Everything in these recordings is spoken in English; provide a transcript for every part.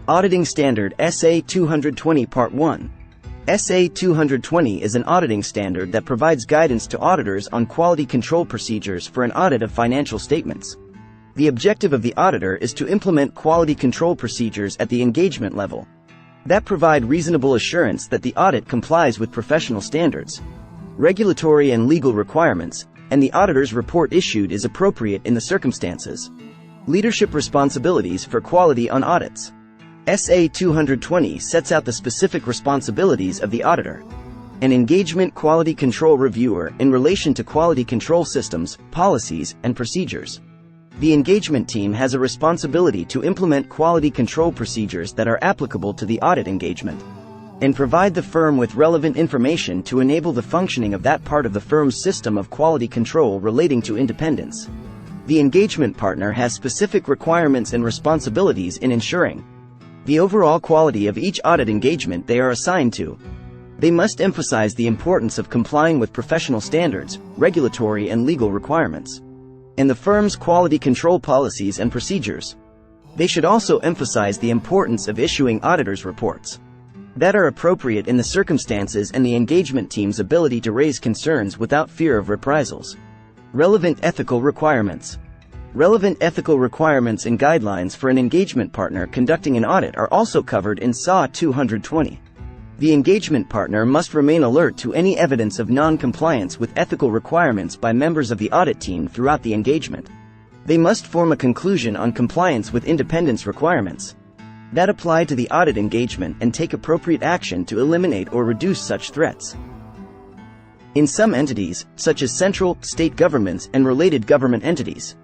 Auditing Standard SA 220 Part 1. SA 220 is an auditing standard that provides guidance to auditors on quality control procedures for an audit of financial statements. The objective of the auditor is to implement quality control procedures at the engagement level that provide reasonable assurance that the audit complies with professional standards, regulatory and legal requirements, and the auditor's report issued is appropriate in the circumstances. Leadership responsibilities for quality on audits. SA 220 sets out the specific responsibilities of the auditor, an engagement quality control reviewer in relation to quality control systems, policies, and procedures. The engagement team has a responsibility to implement quality control procedures that are applicable to the audit engagement, and provide the firm with relevant information to enable the functioning of that part of the firm's system of quality control relating to independence. The engagement partner has specific requirements and responsibilities in ensuring the overall quality of each audit engagement they are assigned to. They must emphasize the importance of complying with professional standards, regulatory and legal requirements, and the firm's quality control policies and procedures. They should also emphasize the importance of issuing auditors' reports that are appropriate in the circumstances and the engagement team's ability to raise concerns without fear of reprisals. Relevant ethical requirements. Relevant ethical requirements and guidelines for an engagement partner conducting an audit are also covered in SA 220. The engagement partner must remain alert to any evidence of non-compliance with ethical requirements by members of the audit team throughout the engagement. They must form a conclusion on compliance with independence requirements that apply to the audit engagement and take appropriate action to eliminate or reduce such threats. In some entities, such as central, state governments and related government entities,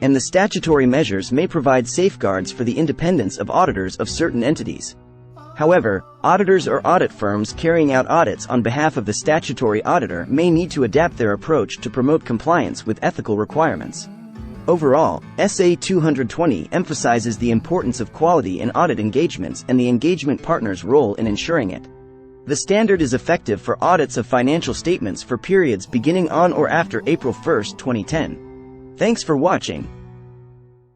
and the statutory measures may provide safeguards for the independence of auditors of certain entities. However, auditors or audit firms carrying out audits on behalf of the statutory auditor may need to adapt their approach to promote compliance with ethical requirements. Overall, SA 220 emphasizes the importance of quality in audit engagements and the engagement partner's role in ensuring it. The standard is effective for audits of financial statements for periods beginning on or after April 1, 2010. Thanks for watching.